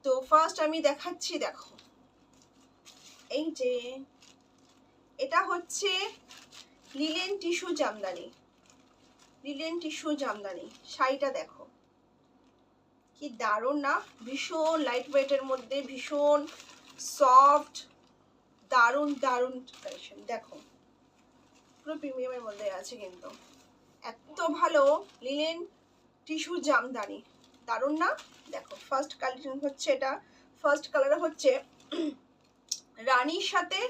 তো ফার্স্ট আমি দেখাচ্ছি, দেখো এই যে এটা হচ্ছে linen tissue Jamdani, linen tissue Jamdani. শাড়িটা দেখো কি দারুণ না, ভীষণ লাইট ওয়েটের মধ্যে, ভীষণ সফট, দারুণ দারুণ কালেকশন। দেখো পুরো প্রিমিয়ামের মধ্যে আছে, কিন্তু এত ভালো লিলেন টিস্যু জামদানি, দারুণ না। দেখো ফার্স্ট কালেকশন হচ্ছে এটা, ফার্স্ট কালার হচ্ছে রানীর সাথে,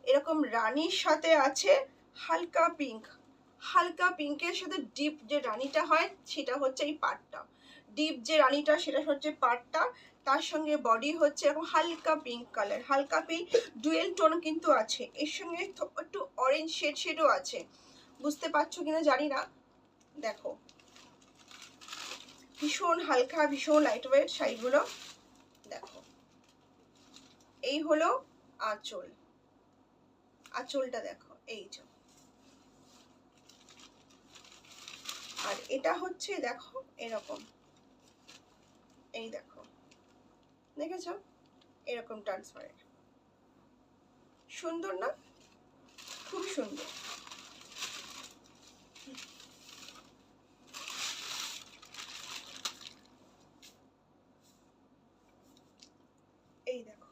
এরকম রানীর সাথে আছে হালকা পিঙ্ক, হালকা পিঙ্কের সাথে ডিপ যে রানীটা হয় সেটা হচ্ছে এই পাড়টা, ডিপ যে রানীটা সেটা হচ্ছে পাড়টা, তার সঙ্গে বডি হচ্ছে এরকম হালকা পিঙ্ক কালার, হালকা পিঙ্ক ডুয়েল টোন কিন্তু আছে, এর সঙ্গে একটু অরেঞ্জ শেডও আছে, বুঝতে পারছো কিনা জানি না। দেখো ভীষণ হালকা, ভীষণ লাইট ওয়েট শাড়িগুলো। দেখো এই হলো আঁচল, আঁচলটা দেখো এই যে, আর এটা হচ্ছে দেখো এরকম, এই দেখো দেখেছো এরকম ট্রান্সপারেন্ট, সুন্দর না, খুব সুন্দর। এই দেখো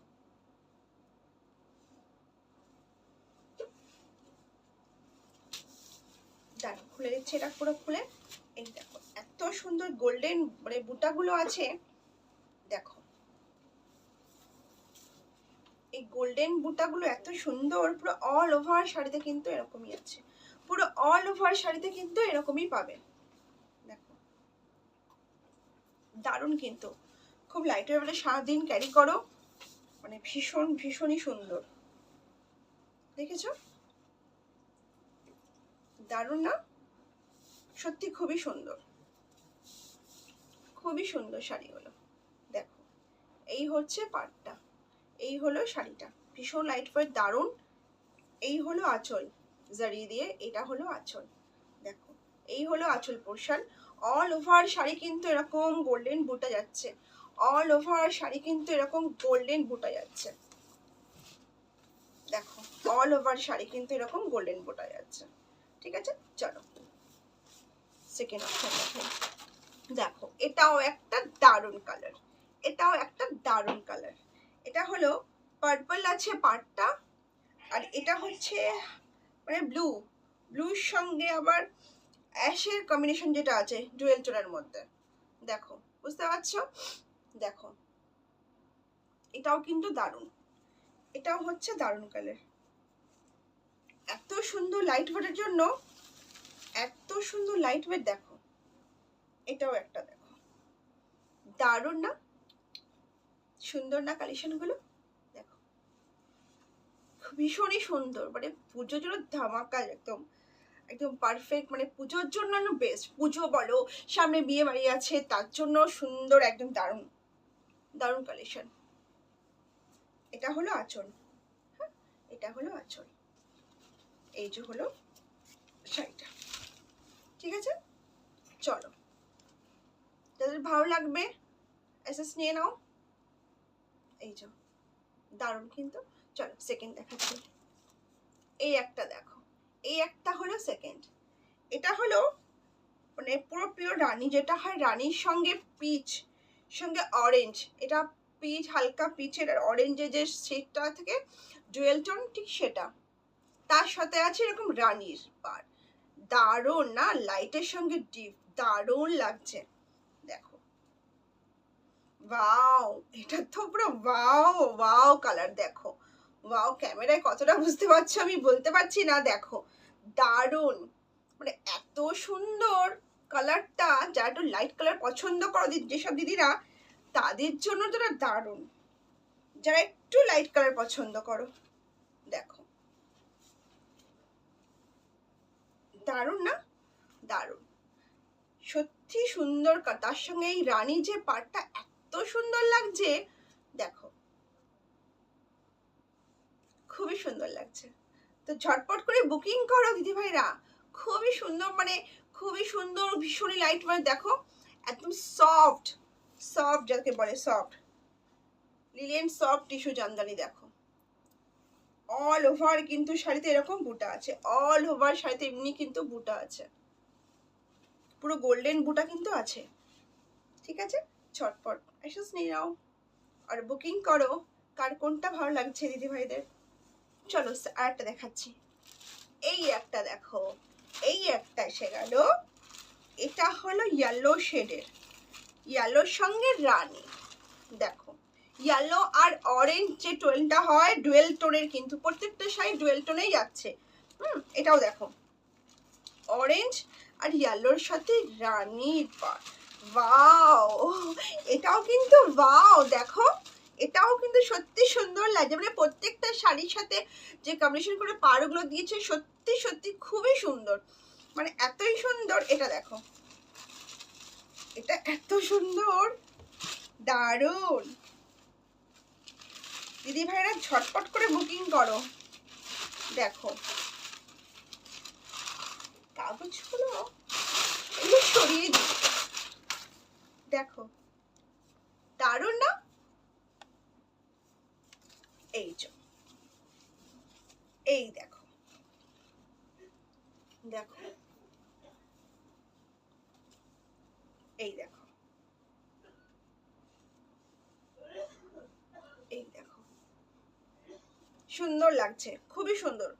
দেখো খুলে দিচ্ছে এটা পুরো খুলে, এই দেখো এত সুন্দর গোল্ডেন মানে বুটাগুলো আছে, দেখো এই গোল্ডেন বুটাগুলো এত সুন্দর, পুরো অল ওভার শাড়িতে কিন্তু এরকমই আছে, পুরো অল ওভার শাড়িতে কিন্তু এরকমই পাবে। দেখো দারুণ, কিন্তু খুব লাইট ওয়েট, বলে সারাদিন ক্যারি করো, মানে ভীষণ ভীষণই সুন্দর, দেখেছো দারুণ না, সত্যি খুবই সুন্দর, খুবই সুন্দর শাড়িগুলো। দেখো এই হচ্ছে পাড়টা, এই হলো শাড়িটা, ভীষণ লাইট ওয়েট দারুণ। এই হলো আঁচল জারি দিয়ে, এটা হলো আঁচল, দেখো এই হলো আঁচল পোর্শন। অল ওভার শাড়ি কিন্তু এরকম গোল্ডেন বুটা যাচ্ছে, অল ওভার শাড়ি কিন্তু এরকম গোল্ডেন বুটা যাচ্ছে, দেখো অল ওভার শাড়ি কিন্তু এরকম গোল্ডেন বুটা যাচ্ছে। ঠিক আছে, চলো সেকেন্ড অপশন দেখো। দেখো এটাও একটা দারুণ কালার, এটাও একটা দারুণ কালার, এটা হলো পার্পল আছে পাড়টা, আর এটা হচ্ছে মানে ব্লু, ব্লুর সঙ্গে আবার অ্যাশের কম্বিনেশন যেটা আছে ডুয়েল টোনের মধ্যে, দেখো বুঝতে পারছো। দেখো এটাও কিন্তু দারুণ, এটাও হচ্ছে দারুণ কালার, এত সুন্দর লাইট ওয়েটের জন্য, এত সুন্দর লাইট ওয়েট। দেখো এটাও একটা, দেখো দারুণ না, সুন্দর না কালেকশনগুলো, দেখো ভীষণই সুন্দর, মানে পুজোর জন্য ধামাকা, একদম একদম পারফেক্ট, মানে পুজোর জন্য বেস্ট, পুজো বলো সামনে বিয়ে বাড়ি আছে তার জন্য সুন্দর, একদম দারুণ দারুণ কালেকশন। এটা হলো আঁচল, হ্যাঁ এটা হলো আঁচল, এই যে হলো শাড়িটা। ঠিক আছে, চলো যাদের ভালো লাগবে এসএস নিয়ে নাও, এই যে দারুণ কিন্তু। চলো সেকেন্ড দেখাচ্ছি, এই একটা দেখো, এই একটা হলো সেকেন্ড, এটা হলো মানে পুরো পিওর রানী, যেটা হয় রানীর সঙ্গে পিচ সঙ্গে অরেঞ্জ, এটা পিচ হালকা পিচের আর অরেঞ্জের যে শেডটা থেকে ডুয়েল টোন ঠিক সেটা, তার সাথে আছে এরকম রানীর পাড়, দারুণ না, লাইটের সঙ্গে ডিপ দারুণ লাগছে। দেখো ওয়াও, এটা তো পুরো ওয়াও ওয়াও কালার, দেখো ওয়াও, ক্যামেরায় কতটা বুঝতে পারছো আমি বলতে পারছি না, দেখো দারুণ, মানে এত সুন্দর কালারটা, যারা একটু লাইট কালার পছন্দ করো যেসব দিদিরা, তাদের জন্য তো দারুণ, যারা একটু লাইট কালার পছন্দ করো, দেখো দারুণ না, দারুণ সত্যি সুন্দর, তার সঙ্গে এই রানী যে পাড়টা এত সুন্দর লাগছে, দেখো খুবই সুন্দর লাগছে। তো ঝটপট করে বুকিং করো দিদিভাইরা, খুবই সুন্দর, মানে খুবই সুন্দর, ভীষণই লাইট, মানে দেখো একদম সফট, সফট যাকে বলে soft, linen soft tissue Jamdani দেখো, অল ওভার কিন্তু শাড়িতে এরকম বুটা আছে, অল ওভার শাড়িতে এমনি কিন্তু বুটা আছে, পুরো গোল্ডেন বুটা কিন্তু আছে। ঠিক আছে, ছটপট এসে নিয়ে নাও আর বুকিং করো, কার কোনটা ভালো লাগছে দিদি ভাইদের। চলো আর একটা দেখাচ্ছি, এই একটা দেখো, এই একটা এসে গেল, এটা হলো ইয়েলো শেডের, ইয়েলোর সঙ্গে রানী দেখো, ইয়েলো আর অরেঞ্জ যে টোনটা হয় ডুয়েল টোনের, কিন্তু প্রত্যেকটা শাড়ি ডুয়েল টোনেই যাচ্ছে। এটাও দেখো অরেঞ্জ আর ইয়েলোর সাথে রানীর পাড়, ওয়াও, এটাও কিন্তু ওয়াও দেখো, এটাও কিন্তু সত্যি সুন্দর লাগে, মানে প্রত্যেকটা শাড়ির সাথে যে কম্বিনেশন করে পাড়গুলো দিয়েছে সত্যি সত্যি খুবই সুন্দর, মানে এতই সুন্দর। এটা দেখো, এটা এত সুন্দর, দারুণ। দিদি ভাইরা ঝটপট করে বুকিং করো। দেখো কাগজগুলো এগুলো সরিয়ে দিই, দেখো দারুণ না? এই যে এই দেখো, দেখো এই দেখো, এই দেখো, সুন্দর লাগছে, খুবই সুন্দর।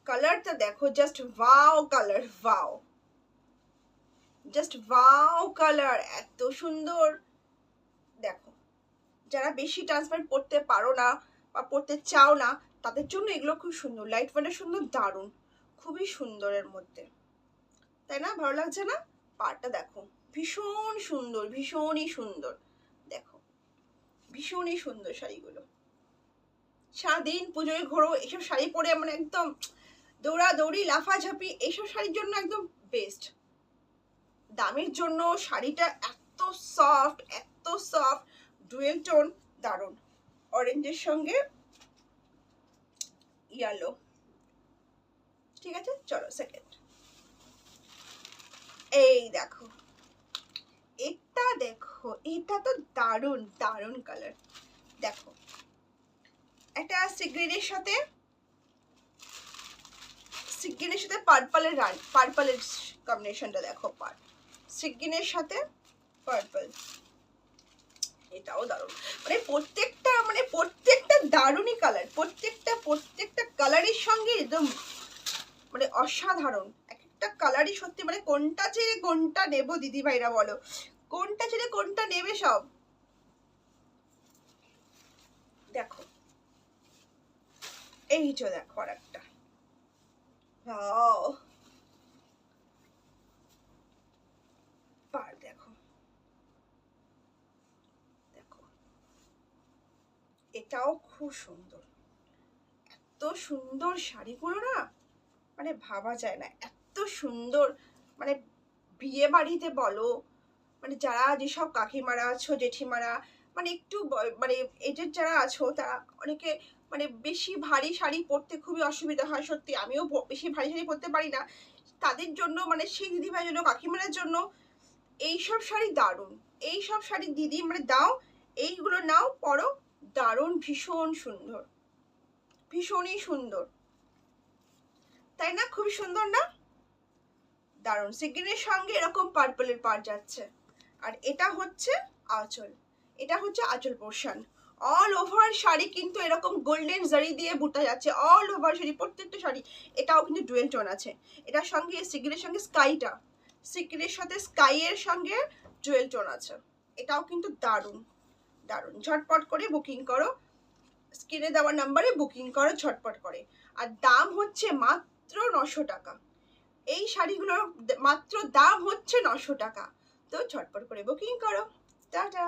কালারটা দেখো, just wow colour, wow, just wow colour, এত সুন্দর। দেখো যারা বেশি ট্রান্সপারেন্ট পড়তে পারো না বা পড়তে চাও না তাদের জন্য এগুলো খুব সুন্দর, লাইট ওয়েটের সুন্দর, দারুণ, খুবই সুন্দরের মধ্যে, তাই না? ভালো লাগছে না? পাড়টা দেখো ভীষণ সুন্দর, ভীষণই সুন্দর, দেখো ভীষণই সুন্দর শাড়িগুলো। সারাদিন পুজোয় ঘোরো এসব শাড়ি পরে, মানে একদম দৌড়াদৌড়ি লাফাঝাপি, এইসব শাড়ির জন্য একদম বেস্ট। দামের জন্য শাড়িটা এত সফট, এত সফট, ডুয়েল টোন, দারুণ, অরেঞ্জের সঙ্গে ইয়েলো। ঠিক আছে, চলো সেকেন্ড, এই দেখো, এটা দেখো, এটা তো দারুণ দারুণ কালার, দেখো একটা সিগ্রিনের সাথে, সিগ্রিনের সাথে পার্পলের পার্পলের কম্বিনেশনটা দেখো, সিগ্রিনের সাথে পার্পল, এটাও দারুণ, মানে প্রত্যেকটা দারুণই কালার, প্রত্যেকটা কালারের সঙ্গে একদম মানে অসাধারণ, একটা কালারই সত্যি, মানে কোনটা ছেড়ে কোনটা নেব দিদি ভাইরা বলো, কোনটা ছেড়ে কোনটা নেবে সব। দেখো এই যে দেখো আর একটা, পার দেখো, দেখো এটাও খুব সুন্দর, এত সুন্দর শাড়িগুলো না, মানে ভাবা যায় না, এত সুন্দর, মানে বিয়ে বাড়িতে বলো, মানে যারা যেসব কাকিমারা আছো, জেঠিমারা, মানে একটু মানে এজের যারা আছো, তারা অনেকে মানে বেশি ভারী শাড়ি পরতে খুবই অসুবিধা হয়, সত্যি আমিও বেশি ভারী শাড়ি পরতে পারি না, তাদের জন্য মানে সেই দিদিভাইয়ের জন্য, কাকিমার জন্য এইসব শাড়ি দারুণ, এইসব শাড়ি দিদি মানে দাও, এইগুলো নাও পরো, দারুণ, ভীষণ সুন্দর, ভীষণই সুন্দর, তাই না? খুবই সুন্দর না? দারুণ, সিগ্রিনের সঙ্গে এরকম পার্পলের পাড় যাচ্ছে, আর এটা হচ্ছে আঁচল, এটা হচ্ছে আঁচল পোর্শন, অল ওভার শাড়ি কিন্তু এরকম গোল্ডেন জারি দিয়ে বুটা যাচ্ছে, অল ওভার শাড়ি, প্রত্যেকটা শাড়ি। এটাও কিন্তু ডুয়েল টোন আছে, এটার সঙ্গে সিগ্রিনের সঙ্গে স্কাইটা, সিগ্রিনের সাথে স্কাইয়ের সঙ্গে ডুয়েল টোন আছে, এটাও কিন্তু দারুণ দারুণ। ঝটপট করে বুকিং করো, স্ক্রিনে দেওয়া নাম্বারে বুকিং করো ঝটপট করে, আর দাম হচ্ছে মাত্র 900 টাকা, এই শাড়িগুলোর মাত্র দাম হচ্ছে 900 টাকা, তো ঝটপট করে বুকিং করো। টাটা।